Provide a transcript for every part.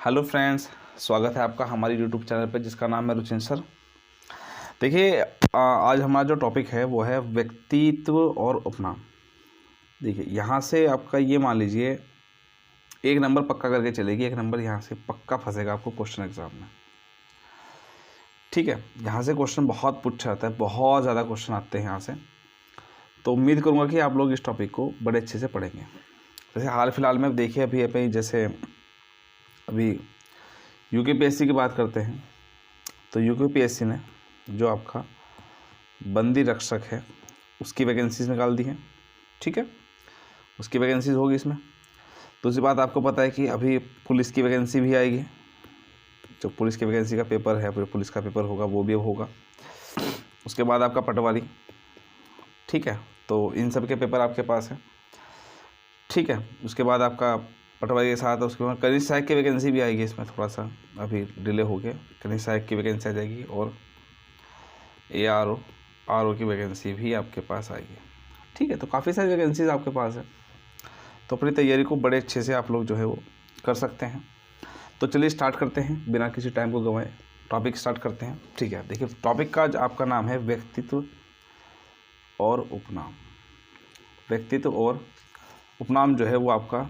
Hello friends, स्वागत है आपका हमारी यूट्यूब चैनल पर जिसका नाम है रुचिन सर। देखिए, आज हमारा जो टॉपिक है वो है व्यक्तित्व और उपनाम। देखिए, यहाँ से आपका ये मान लीजिए एक नंबर पक्का करके चलेगी, एक नंबर यहाँ से पक्का फंसेगा आपको क्वेश्चन एग्जाम में। ठीक है, यहाँ से क्वेश्चन बहुत पूछा जाता है, बहुत ज़्यादा क्वेश्चन आते हैं यहाँ से। तो उम्मीद करूँगा कि आप लोग इस टॉपिक को बड़े अच्छे से पढ़ेंगे। जैसे हाल फिलहाल में देखिए अभी जैसे अभी यूकेपीएससी की बात करते हैं तो यूकेपीएससी ने जो आपका बंदी रक्षक है उसकी वैकेंसीज निकाल दी हैं। ठीक है, उसकी वैकेंसीज होगी इसमें। दूसरी बात, आपको पता है कि अभी पुलिस की वैकेंसी भी आएगी। जो पुलिस की वैकेंसी का पेपर है, पुलिस का पेपर होगा, वो भी अब होगा। उसके बाद आपका पटवारी। ठीक है, तो इन सब के पेपर आपके पास है। ठीक है, उसके बाद आपका पटवारी के साथ उसके बाद कनिष्ठ सहायक की वैकेंसी भी आएगी। इसमें थोड़ा सा अभी डिले हो गया, कनिष्ठ सहायक की वैकेंसी आ जाएगी और आरओ की वैकेंसी भी आपके पास आएगी। ठीक है, तो काफ़ी सारी वैकेंसीज आपके पास है, तो अपनी तैयारी को बड़े अच्छे से आप लोग जो है वो कर सकते हैं। तो चलिए स्टार्ट करते हैं बिना किसी टाइम को गंवाए, टॉपिक स्टार्ट करते हैं। ठीक है, देखिए टॉपिक का आपका नाम है व्यक्तित्व और उपनाम। व्यक्तित्व और उपनाम जो है वो आपका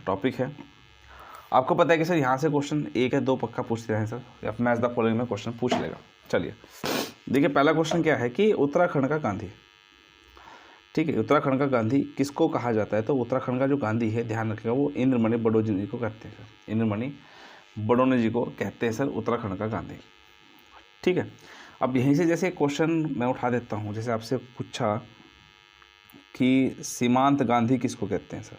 टॉपिक है। आपको पता है कि सर यहाँ से क्वेश्चन एक है दो पक्का पूछते हैं सर, या मैच द फॉलोइंग में क्वेश्चन पूछ लेगा। चलिए देखिए, पहला क्वेश्चन क्या है कि उत्तराखंड का गांधी। ठीक है, उत्तराखंड का गांधी किसको कहा जाता है? तो उत्तराखंड का जो गांधी है, ध्यान रखिएगा, वो इंद्रमणि बडोनी जी को कहते हैं सर। इंद्रमणि बडोनी जी को कहते हैं सर उत्तराखंड का गांधी। ठीक है, अब यहीं से जैसे क्वेश्चन मैं उठा देता हूँ, जैसे आपसे पूछा कि सीमांत गांधी किसको कहते हैं सर?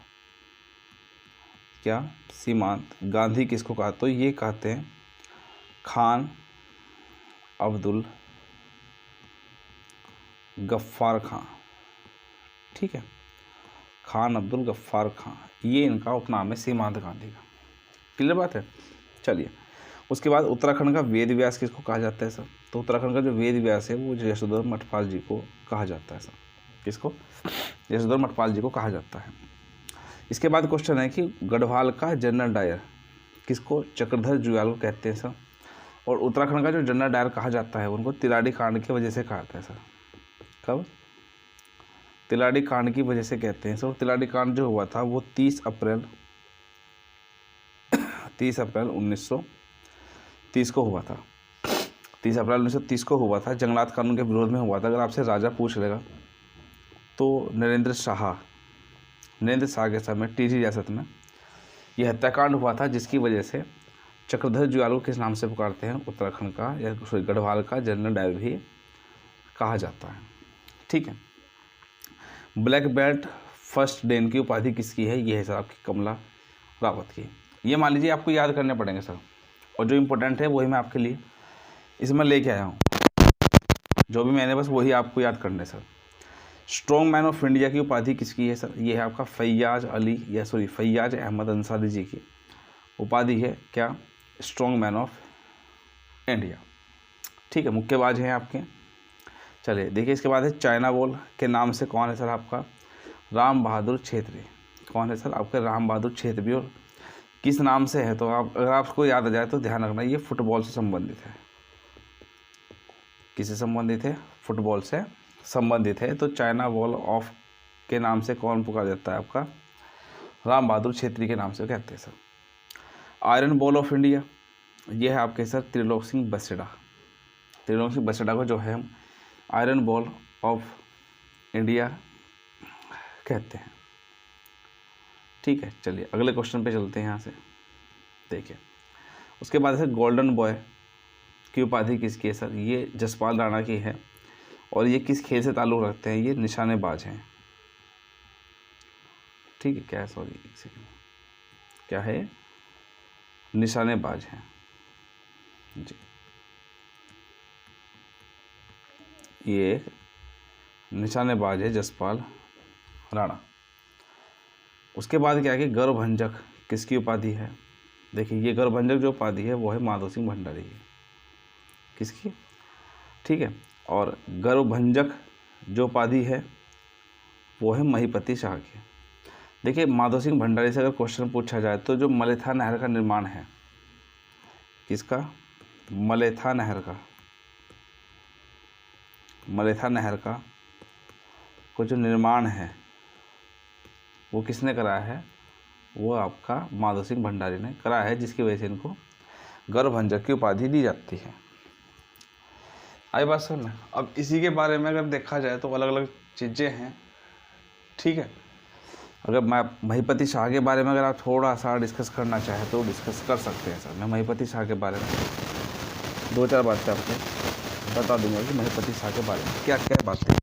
क्या सीमांत गांधी किसको कहा? तो ये कहते हैं खान अब्दुल गफ्फार खां। ठीक है, खान अब्दुल गफ्फार खां, ये इनका उपनाम है सीमांत गांधी का। क्लियर बात है। चलिए, उसके बाद उत्तराखंड का वेद व्यास किसको कहा जाता है सर? तो उत्तराखंड का जो वेद व्यास है वो यशोधर मठपाल जी को कहा जाता है सर। किसको? यशोधर मठपाल जी को कहा जाता है। इसके बाद क्वेश्चन है कि गढ़वाल का जनरल डायर किसको? चक्रधर जुयाल को कहते हैं सर। और उत्तराखंड का जो जनरल डायर कहा जाता है उनको तिलाड़ी कांड की वजह से कहा जाता है सर। कब? तिलाड़ी कांड की वजह से कहते हैं सर। तिलाड़ी कांड जो हुआ था वो 30 अप्रैल 1930 को हुआ था। 30 अप्रैल 1930 को हुआ था, जंगलात कानून के विरोध में हुआ था। अगर आपसे राजा पूछ लेगा तो नरेंद्र शाह के समय टीजी रियासत में यह हत्याकांड हुआ था, जिसकी वजह से चक्रधर जुयाल को किस नाम से पुकारते हैं? उत्तराखंड का या गढ़वाल का जनरल डायर भी कहा जाता है। ठीक है, ब्लैक बेल्ट फर्स्ट डैन की उपाधि किसकी है? ये है सर आपकी कमला रावत की। ये मान लीजिए आपको याद करने पड़ेंगे सर, और जो इम्पोर्टेंट है वही मैं आपके लिए इसमें लेके आया हूँ। जो भी मैंने बस वही आपको याद करना है sir. Strong man of India की उपाधि किसकी है सर? ये है आपका फैयाज अहमद अंसारी जी की उपाधि है। क्या? Strong man of India. ठीक है, मुक्केबाज हैं आपके। चलिए देखिए, इसके बाद है चाइना वॉल के नाम से कौन है सर? आपका राम बहादुर छेत्री। कौन है सर? आपके राम बहादुर छेत्री। और किस नाम से है? तो आप अगर आपको याद आ जाए तो ध्यान रखना, ये फुटबॉल से संबंधित है। किससे संबंधित है? फुटबॉल से संबंधित है। तो चाइना वॉल ऑफ के नाम से कौन पुकारा जाता है? आपका राम बहादुर छेत्री के नाम से कहते हैं sir. Iron ball of India, ये है आपके सर त्रिलोक सिंह बसेड़ा। त्रिलोक सिंह बसेड़ा को जो है हम आयरन बॉल ऑफ इंडिया कहते हैं। ठीक है, चलिए अगले क्वेश्चन पे चलते हैं। यहाँ से देखिए, उसके बाद है गोल्डन बॉय की उपाधि किसकी है सर? ये जसपाल राणा की है। और ये किस खेल से ताल्लुक़ रखते हैं? ये निशानेबाज हैं। ठीक है, क्या है? सॉरी, एक सेकंड, क्या है? निशानेबाज हैं जी। ये निशानेबाज है जसपाल राणा। उसके बाद क्या है कि गौरभंजक किसकी उपाधि है? देखिए, ये गौरभंजक जो उपाधि है वो है माधो सिंह भंडारी की। किसकी? ठीक है, और गौरभंजक जो उपाधि है वो है महीपति शाह की। देखिए माधव सिंह भंडारी से अगर क्वेश्चन पूछा जाए तो जो मलेथा नहर का निर्माण है, किसका? मलेथा नहर का, मलेथा नहर का को जो निर्माण है वो किसने कराया है? वो आपका माधव सिंह भंडारी ने कराया है, जिसकी वजह से इनको गौरभंजक की उपाधि दी जाती है। आई बात सुन। अब इसी के बारे में अगर देखा जाए तो अलग अलग चीज़ें हैं, ठीक है। अगर मैं महिपति शाह के बारे में अगर आप थोड़ा सा डिस्कस करना चाहें तो डिस्कस कर सकते हैं सर। मैं महिपति शाह के बारे में 2-4 बातें आपको बता दूंगा कि महिपति शाह के बारे में क्या क्या बातें।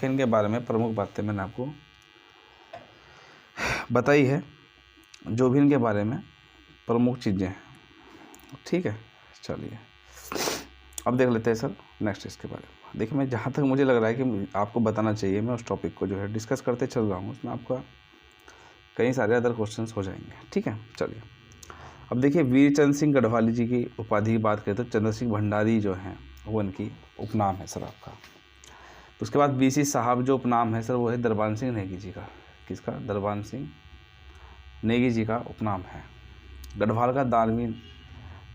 इनके बारे में प्रमुख बातें मैंने आपको बताई है, जो भी इनके बारे में प्रमुख चीज़ें हैं, ठीक है। चलिए अब देख लेते हैं सर नेक्स्ट इसके बारे में। देखिए मैं जहाँ तक मुझे लग रहा है कि आपको बताना चाहिए, मैं उस टॉपिक को जो है डिस्कस करते चल रहा हूँ, उसमें आपका कई सारे अदर क्वेश्चंस हो जाएंगे, ठीक है। चलिए अब देखिए वीरचंद सिंह गढ़वाली जी की उपाधि की बात करें तो चंद्र सिंह भंडारी जो हैं वो इनकी उपनाम है सर आपका। तो उसके बाद बीसी साहब जो उपनाम है सर वो है दरबान सिंह नेगी जी का। किसका? दरबान सिंह नेगी जी का उपनाम है। गढ़वाल का दानवीर,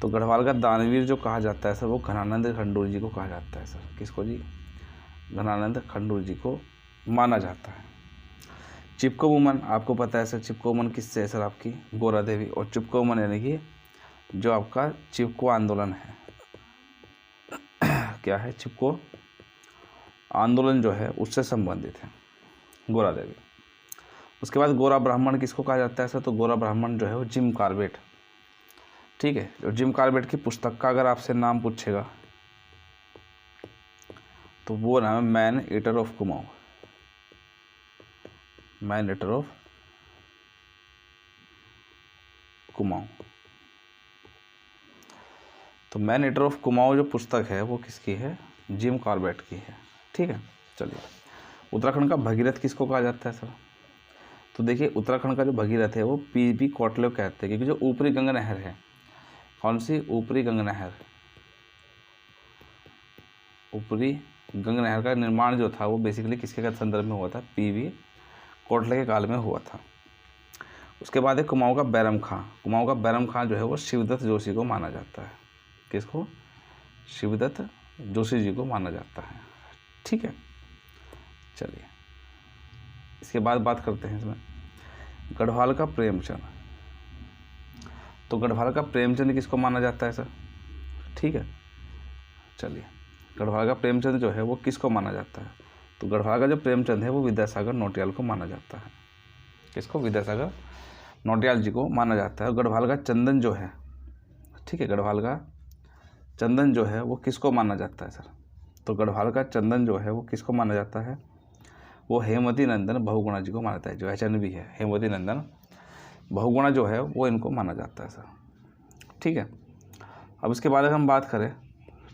तो गढ़वाल का दानवीर जो कहा जाता है सर वो घनानंद खंडूर जी को कहा जाता है सर। किसको जी? घनानंद खंडूर जी को माना जाता है। चिपको वुमन आपको पता है सर, चिपको वुमन किससे है सर? आपकी गोरा देवी। और चिपको वुमन यानी कि जो आपका चिपको आंदोलन है क्या है? चिपको आंदोलन जो है उससे संबंधित है गोरा देवी। उसके बाद गोरा ब्राह्मण किसको कहा जाता है सर? तो गोरा ब्राह्मण जो है वो जिम कॉर्बेट, ठीक है, जो जिम कॉर्बेट की पुस्तक का अगर आपसे नाम पूछेगा तो वो नाम है man eater of Kumaon, man eater of Kumaon. तो मैन ईटर ऑफ कुमाऊं जो पुस्तक है वो किसकी है? जिम कॉर्बेट की है, ठीक है। चलिए, उत्तराखंड का भगीरथ किसको कहा जाता है सर? तो देखिए, उत्तराखंड का जो भगीरथ है वो पीबी कोटले कहते हैं, क्योंकि जो ऊपरी गंगा नहर है, कौन सी? ऊपरी गंगा नहर, ऊपरी गंगा नहर का निर्माण जो था वो बेसिकली किसके का संदर्भ में हुआ था? पीबी कोटले के काल में हुआ था। उसके बाद है कुमाऊं का बैरम खां। कुमाऊं का बैरम खां जो है वो शिवदत्त जोशी को माना जाता है। किसको? शिवदत्त जोशी जी को माना जाता है, ठीक है। चलिए, इसके बाद बात करते हैं इसमें गढ़वाल का प्रेमचंद। तो गढ़वाल का प्रेमचंद किसको माना जाता है सर? ठीक है, चलिए, गढ़वाल का प्रेमचंद जो है वो किसको माना जाता है? तो गढ़वाल का जो प्रेमचंद है वो विद्यासागर नौटियाल को माना जाता है। किसको? विद्यासागर नौटियाल जी को माना जाता है। और गढ़वाल का चंदन जो है, ठीक है, गढ़वाल का चंदन जो है वो किसको माना जाता है सर? तो गढ़वाल का चंदन जो है वो किसको माना जाता है? वो हेमवती नंदन बहुगुणा जी को माना जाता है। जो एचएनबी है, हेमवती नंदन बहुगुणा जो है वो इनको माना जाता है सर, ठीक है। अब इसके बाद अगर हम बात करें,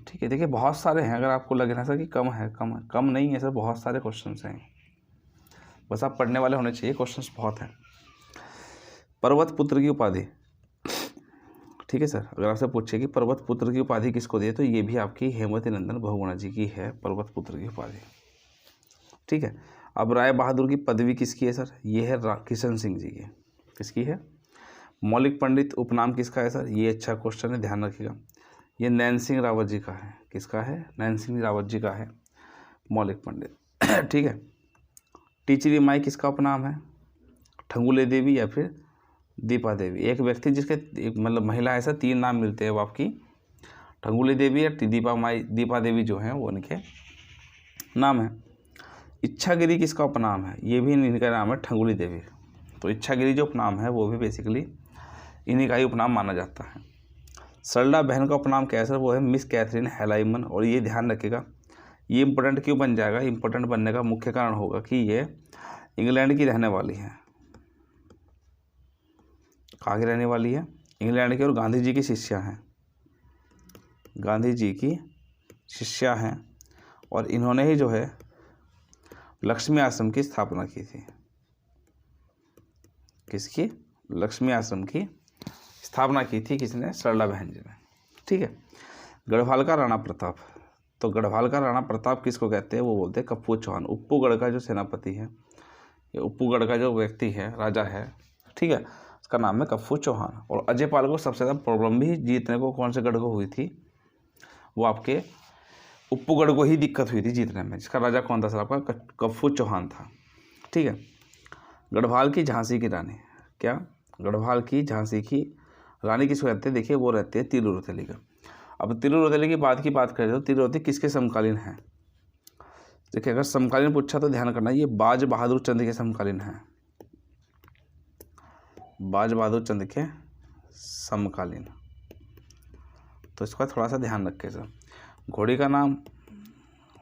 ठीक है, देखिए बहुत सारे हैं, अगर आपको लगे ना सर कि कम है, कम नहीं है सर, बहुत सारे क्वेश्चंस हैं, बस आप पढ़ने वाले होने चाहिए, क्वेश्चंस बहुत हैं। पर्वत पुत्र की उपाधि, ठीक है सर, अगर आपसे पूछे कि पर्वत पुत्र की उपाधि किसको दी है, तो ये भी आपकी हेमवती नंदन बहुगुणा जी की है, पर्वत पुत्र की उपाधि, ठीक है। अब राय बहादुर की पदवी किसकी है सर? ये है किशन सिंह जी की। किसकी है? मौलिक पंडित उपनाम किसका है सर? ये अच्छा क्वेश्चन है, ध्यान रखिएगा। ये नैन सिंह रावत जी का है। किसका है? नैन सिंह रावत जी का है मौलिक पंडित, ठीक है। टीचरी माई किसका उपनाम है? ठंगुले देवी या फिर दीपा देवी। एक व्यक्ति जिसके मतलब महिला ऐसा 3 नाम मिलते हैं वो आपकी ठंगुली देवी या दीपा देवी जो हैं वो इनके नाम है। इच्छागिरी किसका उपनाम है? ये भी इनका नाम है ठंगुली देवी। तो इच्छागिरी जो उपनाम है वो भी बेसिकली इन्हीं का ही उपनाम माना जाता है। सरला बहन का उपनाम क्या है सर? वो है मिस कैथरीन हेलाइमन। और ये ध्यान रखिएगा, ये इंपॉर्टेंट क्यों बन जाएगा? इंपॉर्टेंट बनने का मुख्य कारण होगा कि ये इंग्लैंड की रहने वाली है। कहाँ की रहने वाली है? इंग्लैंड की, और गांधी जी की शिष्या हैं, गांधी जी की शिष्या हैं। और इन्होंने ही जो है लक्ष्मी आश्रम की स्थापना की थी। किसकी? लक्ष्मी आश्रम की स्थापना की थी किसने? सरला बहन जी ने, ठीक है। गढ़वाल का राणा प्रताप। तो गढ़वाल का राणा प्रताप किसको कहते हैं? वो बोलते हैं कप्पू चौहान। उप्पूगढ़ का जो सेनापति है, ये उप्पूगढ़ का जो व्यक्ति है, राजा है, ठीक है, उसका नाम है कप्पू चौहान। और अजय पाल को सबसे ज़्यादा प्रॉब्लम भी जीतने को कौन से गढ़ को हुई थी? वो आपके उप्पूगढ़ को ही दिक्कत हुई थी जीतने में, जिसका राजा कौन था सर? आपका कप्पू चौहान था, ठीक है। गढ़वाल की झांसी की रानी, क्या? गढ़वाल की झांसी की रानी किसको कहते हैं? देखिए, वो रहते हैं तिरु रौतेली का। अब तिरु रौतेली की बात करें तो तिरु रौतेली किसके समकालीन है? देखिए, अगर समकालीन पूछा तो ध्यान करना, ये बाज बहादुर चंद के समकालीन है। बाज बहादुर चंद के समकालीन, तो इसका थोड़ा सा ध्यान रखें सर। घोड़ी का नाम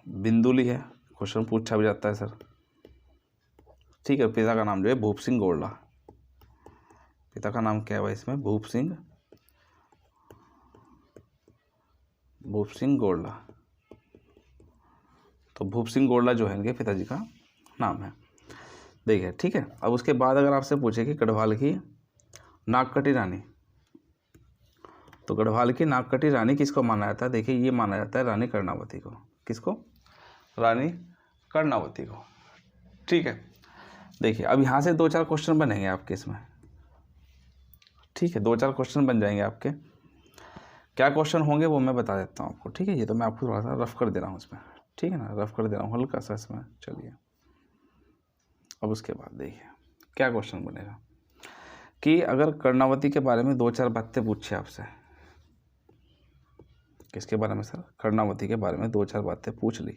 बिंदुली है, क्वेश्चन पूछा भी जाता है सर, ठीक है। पिता का नाम जो है भूप सिंह गोल्डा। पिता का नाम क्या है भाई इसमें? भूप सिंह गोल्डा। तो भूप सिंह गोल्डा जो है इनके पिताजी का नाम है, देखिए, ठीक है। अब उसके बाद अगर आपसे पूछे कि गढ़वाल की नागकटी रानी, तो गढ़वाल की नागकटी रानी किसको माना जाता है? देखिए, ये माना जाता है रानी कर्णावती को। किसको? रानी कर्णावती को, ठीक है। देखिए, अब यहाँ से 2-4 क्वेश्चन बनेंगे आपके इसमें, ठीक है, 2-4 क्वेश्चन बन जाएंगे आपके। क्या क्वेश्चन होंगे वो मैं बता देता हूँ आपको, ठीक है। ये तो मैं आपको थोड़ा सा रफ कर दे रहा हूँ इसमें, ठीक है ना, रफ कर दे रहा हूँ हल्का सा इसमें। चलिए, अब उसके बाद देखिए क्या क्वेश्चन बनेगा कि अगर कर्णावती के बारे में 2-4 बातें पूछे आपसे। किसके बारे में सर? कर्णावती के बारे में 2-4 बातें पूछ ली,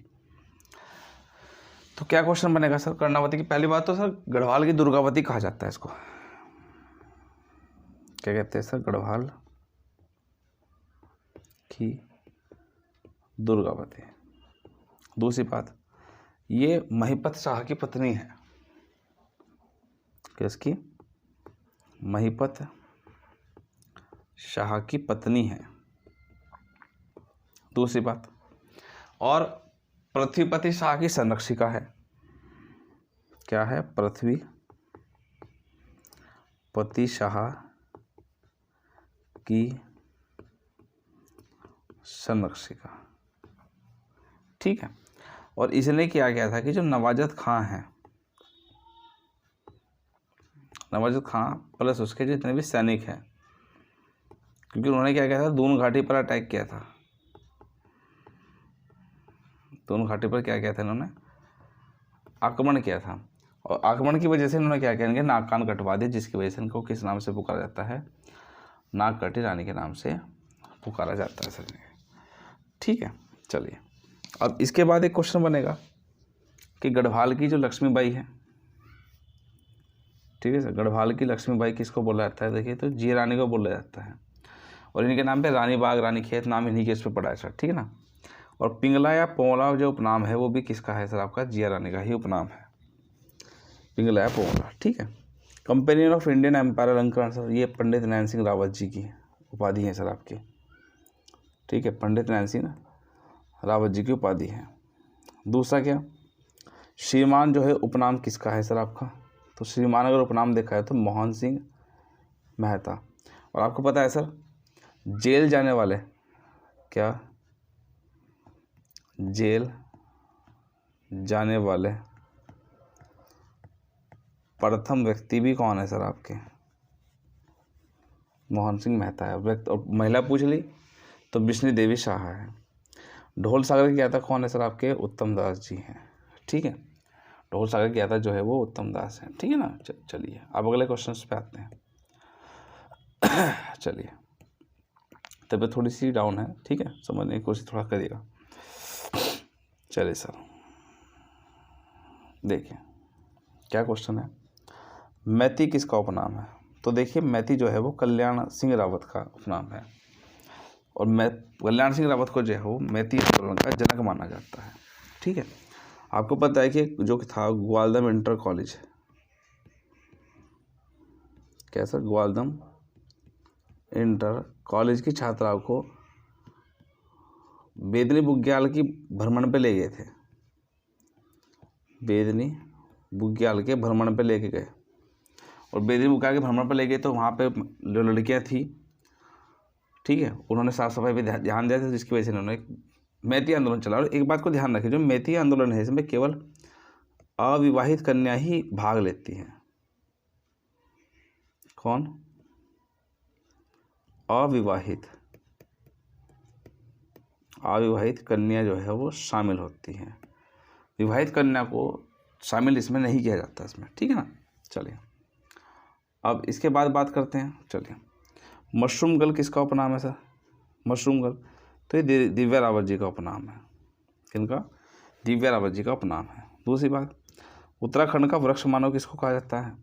तो क्या क्वेश्चन बनेगा सर? कर्णावती की पहली बात तो सर गढ़वाल की दुर्गावती कहा जाता है इसको, क्या कहते हैं सर? गढ़वाल की दुर्गावती। दूसरी बात, ये महिपत शाह की पत्नी है। किसकी? महिपत शाह की पत्नी है। दूसरी बात, और पृथ्वीपति शाह की संरक्षिका है। क्या है? पृथ्वीपति शाह की संरक्षिका, ठीक है। और इसने क्या किया था कि जो नवाजत खां है, नवाजत खां प्लस उसके जितने भी सैनिक हैं, क्योंकि उन्होंने क्या किया था, दून घाटी पर अटैक किया था। दून घाटी पर क्या किया था इन्होंने? आक्रमण किया था। और आक्रमण की वजह से इन्होंने क्या किया, इनके नाक कान कटवा दिए, जिसकी वजह से इनको किस नाम से पुकारा जाता है? नाक कटी रानी के नाम से पुकारा जाता है सर, ठीक है। चलिए, अब इसके बाद एक क्वेश्चन बनेगा कि गढ़वाल की जो लक्ष्मीबाई है, ठीक है सर, गढ़वाल की लक्ष्मीबाई किसको बोला जाता है? देखिए, तो जिया रानी को बोला जाता है। और इनके नाम पे रानी बाग, रानी खेत नाम इन्हीं के इस पर पड़ा है सर, ठीक है ना। और पिंगला या पोंगला जो उपनाम है वो भी किसका है सर? आपका जिया रानी का ही उपनाम है, पिंगला या पोंगला, ठीक है। कंपेनियन ऑफ इंडियन एम्पायर अलंकरण सर, ये पंडित नैन सिंह रावत जी की उपाधि है सर आपकी, ठीक है। पंडित नैन सिंह रावत जी की उपाधि है। दूसरा क्या, श्रीमान जो है उपनाम किसका है सर आपका? तो श्रीमान अगर उपनाम देखा है तो मोहन सिंह मेहता। और आपको पता है सर, जेल जाने वाले, क्या जेल जाने वाले प्रथम व्यक्ति भी कौन है सर आपके? मोहन सिंह मेहता है। व्यक्ति और महिला पूछ ली तो विष्णु देवी शाह है। ढोल सागर की ज्ञाता कौन है सर आपके? उत्तम दास जी हैं, ठीक है। ढोल सागर की ज्ञाता जो है वो उत्तम दास हैं, ठीक है ना। चलिए, अब अगले क्वेश्चन पे आते हैं। चलिए, तबीयत थोड़ी सी डाउन है, ठीक है, समझने की कोशिश थोड़ा करिएगा। चलिए सर, देखिए क्या क्वेश्चन है, मैती किसका उपनाम है? तो देखिए, मैती जो है वो कल्याण सिंह रावत का उपनाम है। और कल्याण सिंह रावत को जो है वो मैती आंदोलन का जनक माना जाता है, ठीक है। आपको पता है कि जो था ग्वालदम इंटर कॉलेज, क्या सर? ग्वालदम इंटर कॉलेज की छात्राओं को बेदनी बुग्याल की भ्रमण पे ले गए थे। बेदनी बुग्याल के भ्रमण पे लेके गए, और बेदनी बुग्याल के भ्रमण पे ले गए तो वहाँ पे जो लड़कियाँ थी, ठीक है, उन्होंने साफ सफाई पे ध्यान दिया था, जिसकी वजह से उन्होंने मैती आंदोलन चला। और एक बात को ध्यान रखें, जो मैती आंदोलन है इसमें केवल अविवाहित कन्या ही भाग लेती हैं। कौन? अविवाहित कन्या जो है वो शामिल होती हैं। विवाहित कन्या को शामिल इसमें नहीं किया जाता इसमें, ठीक है ना। चलिए, अब इसके बाद बात करते हैं। चलिए, मशरूम गर्ल किसका उपनाम है सर? मशरूम गर्ल, तो ये दिव्या रावत जी का उपनाम है। किनका? दिव्या रावत जी का उपनाम है। दूसरी बात, उत्तराखंड का वृक्ष मानव किसको कहा जाता है?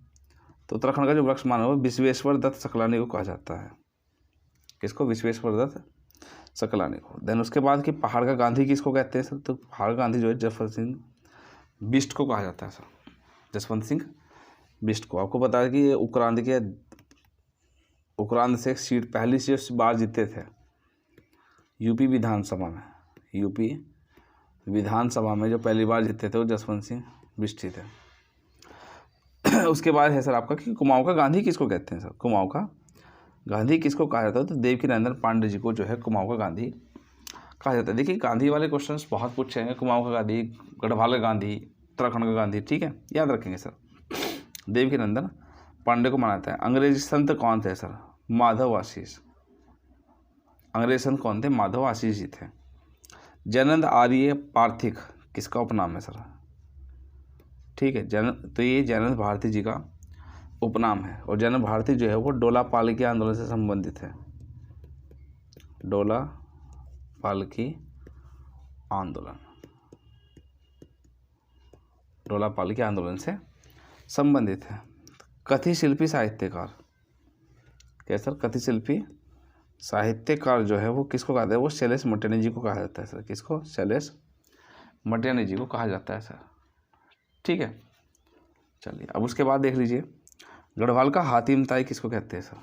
तो उत्तराखंड का जो वृक्ष मानव है विश्वेश्वर दत्त सकलानी को कहा जाता है। किसको? विश्वेश्वर दत्त सकलानी को। देन उसके बाद कि पहाड़ का गांधी किसको कहते हैं सर? तो पहाड़ का गांधी जो है जसवंत सिंह बिष्ट को कहा जाता है सर, जसवंत सिंह बिष्ट को। आपको पता है कि ये उक्रांद से एक सीट, पहली सीट बार जीते थे यूपी विधानसभा में। यूपी विधानसभा में जो पहली बार जीते थे वो जसवंत सिंह बिष्ट ही थे। उसके बाद है सर आपका कि कुमाऊं का गांधी किसको कहते हैं सर? कुमाऊं का गांधी किसको कहा जाता है? तो देवकीनंदन पांडे जी को जो है कुमाऊं का गांधी कहा जाता है। देखिए, गांधी वाले क्वेश्चंस बहुत पूछेंगे, कुमाऊं का गांधी, गढ़वाल का गांधी, उत्तराखंड का गांधी, ठीक है, याद रखेंगे सर। देवकीनंदन पांडे को माना जाता है। अंग्रेजी संत कौन थे सर? माधव आशीष। अंग्रेजी संत कौन थे? माधव आशीष जी थे। जैनंद आर्य पार्थिक किसका उपनाम है सर? ठीक है, तो ये जैनंद भारती जी का उपनाम है। और जैनंद भारती जो है वो डोला पालकी आंदोलन से संबंधित है। डोला पालकी आंदोलन, डोलापाल के आंदोलन से संबंधित है। कथी शिल्पी साहित्यकार, क्या सर? कथी शिल्पी साहित्यकार जो है वो किसको कहते हैं? वो शैलेश मटियानी जी को कहा जाता है सर। किसको? शैलेश मटियानी जी को कहा जाता है सर। ठीक है, चलिए अब उसके बाद देख लीजिए, गढ़वाल का हातिम ताई किसको कहते हैं सर?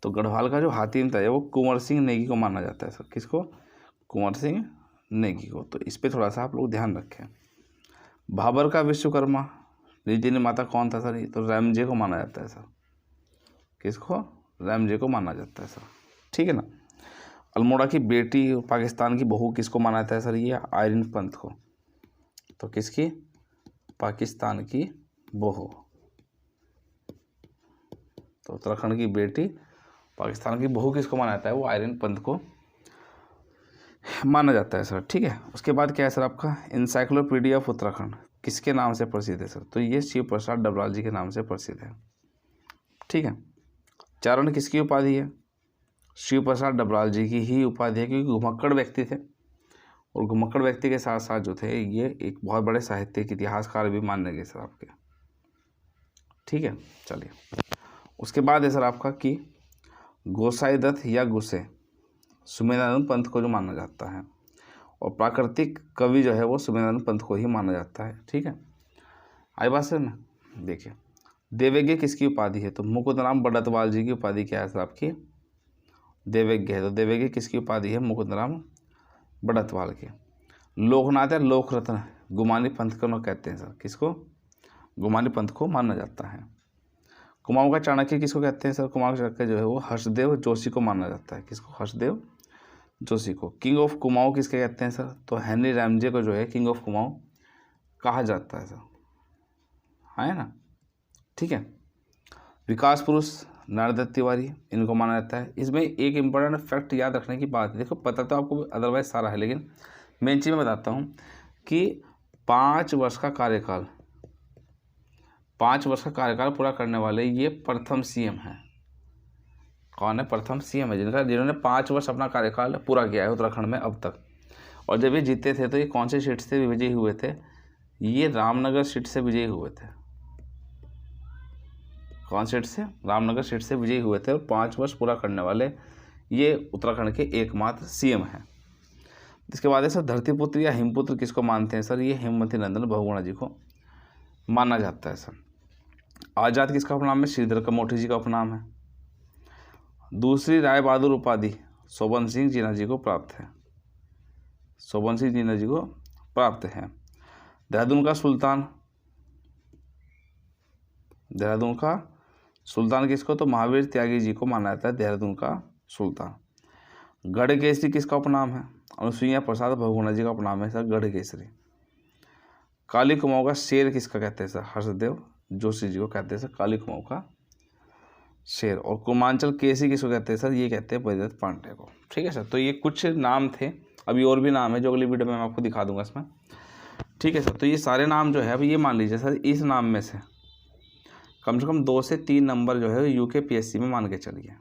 तो गढ़वाल का जो हातिम ताई है वो कुंवर सिंह नेगी को माना जाता है सर। किसको? कुंवर सिंह नेगी को। तो इस पर थोड़ा सा आप लोग ध्यान रखें। भाबर का विश्वकर्मा रीति निर्माता कौन था सर? तो रैमजे को माना जाता है सर। किसको? रैमजे को माना जाता है सर। ठीक है ना। अल्मोड़ा की बेटी पाकिस्तान की बहू किसको माना जाता है सर? ये आयरन पंथ को। तो किसकी? पाकिस्तान की बहू। तो उत्तराखंड की बेटी पाकिस्तान की बहू किसको माना जाता है? वो आयरन पंथ को माना जाता है सर। ठीक है, उसके बाद क्या है सर आपका? इंसाइक्लोपीडिया ऑफ उत्तराखंड किसके नाम से प्रसिद्ध है सर? तो ये शिव प्रसाद डबराल जी के नाम से प्रसिद्ध है। ठीक है, चारण किसकी उपाधि है? शिव प्रसाद डबराल जी की ही उपाधि है, क्योंकि घुमक्कड़ व्यक्ति थे और घुमक्कड़ व्यक्ति के साथ साथ जो थे ये एक बहुत बड़े साहित्यिक इतिहासकार भी माने गए सर आपके। ठीक है, चलिए उसके बाद है सर आपका कि गोसाई दत्त या गुस्से सुमेधानंद पंथ को जो माना जाता है, और प्राकृतिक कवि जो है वो सुमेधानंद पंथ को ही माना जाता है। ठीक है, आई बात सर ना। देखिए देवज्ञ किसकी उपाधि है? तो मुकुंदराम बड़तवाल जी की उपाधि क्या है सर आपकी? देवज्ञ है। तो देवज्ञ किसकी उपाधि है? मुकुंदराम बड़तवाल की। लोकनाथ या लोकरत्न गुमानी पंथ को कहते हैं सर। किसको? गुमानी पंथ को माना जाता है। कुमाऊं का चाणक्य किसको कहते हैं सर? कुमाऊं का चाणक्य जो है वो हर्षदेव जोशी को माना जाता है। किसको? हर्षदेव जोशी को। किंग ऑफ कुमाऊं किसके कहते हैं सर? तो हेनरी रैमजे को जो है किंग ऑफ कुमाऊं कहा जाता है सर, है ना। ठीक है, विकास पुरुष नारदत्त तिवारी इनको माना जाता है। इसमें एक इम्पोर्टेंट फैक्ट याद रखने की बात है, देखो पता तो आपको अदरवाइज सारा है, लेकिन मेन चीज़ मैं बताता हूँ कि 5 वर्ष का कार्यकाल पूरा करने वाले ये प्रथम सीएम हैं। कौन है? प्रथम सीएम है जिन्होंने 5 वर्ष अपना कार्यकाल पूरा किया है उत्तराखंड में अब तक। और जब ये जीते थे तो ये कौन से सीट से विजयी हुए थे? ये रामनगर सीट से विजयी हुए थे। कौन सीट से? रामनगर सीट से विजयी हुए थे। और 5 वर्ष पूरा करने वाले ये उत्तराखंड के एकमात्र सीएम हैं। इसके बाद है सर धरतीपुत्र या हिमपुत्र किसको मानते हैं सर? ये हेमवती नंदन बहुगुणा जी को माना जाता है सर। आज़ाद किसका उपनाम है? श्रीधर कमोठी जी का उपनाम है। दूसरी राय बहादुर उपाधि शोभन सिंह जीना जी को प्राप्त है। शोभन सिंह जीना जी को प्राप्त है। देहरादून का सुल्तान किसको? तो महावीर त्यागी जी को माना जाता है देहरादून का सुल्तान। गढ़ केसरी किसका उपनाम है? अनुसुईया प्रसाद बहुगुणा जी का उपनाम है सर गढ़ केसरी। काली कुमाऊं का शेर किसका कहते हैं सर? हर्षदेव जोशी जी को कहते हैं सर काली कुमाऊं का शेर। और कुमांचल केसी किसको कहते हैं सर? ये कहते हैं बद्रीदत्त पांडे को। ठीक है सर, तो ये कुछ नाम थे, अभी और भी नाम है जो अगली वीडियो में मैं आपको दिखा दूंगा इसमें। ठीक है सर, तो ये सारे नाम जो है अभी ये मान लीजिए सर, इस नाम में से कम 2 से 3 नंबर जो है यूकेपीएससी में मान के चलिए।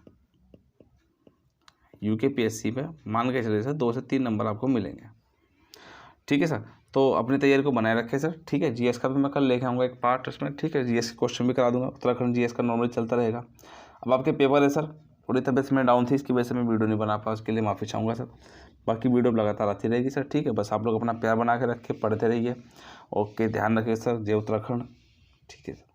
यूकेपीएससी में मान के चलिए सर 2 से 3 नंबर आपको मिलेंगे। ठीक है सर, तो अपनी तैयारी को बनाए रखें सर। ठीक है, जीएस का भी मैं कल लेके आऊँगा एक पार्ट उसमें। ठीक है, जीएस के क्वेश्चन भी करा दूंगा। उत्तराखंड जीएस का नॉर्मली चलता रहेगा। अब आपके पेपर है सर, थोड़ी तबीयत में डाउन थी, इसकी वजह से मैं वीडियो नहीं बना पाया, उसके लिए माफ़ी चाहूँगा सर। बाकी वीडियो लगातार आती रहेगी सर। ठीक है, बस आप लोग अपना प्यार बना के रख के पढ़ते रहिए। ओके, ध्यान रखिए सर। जय उत्तराखंड। ठीक है सर।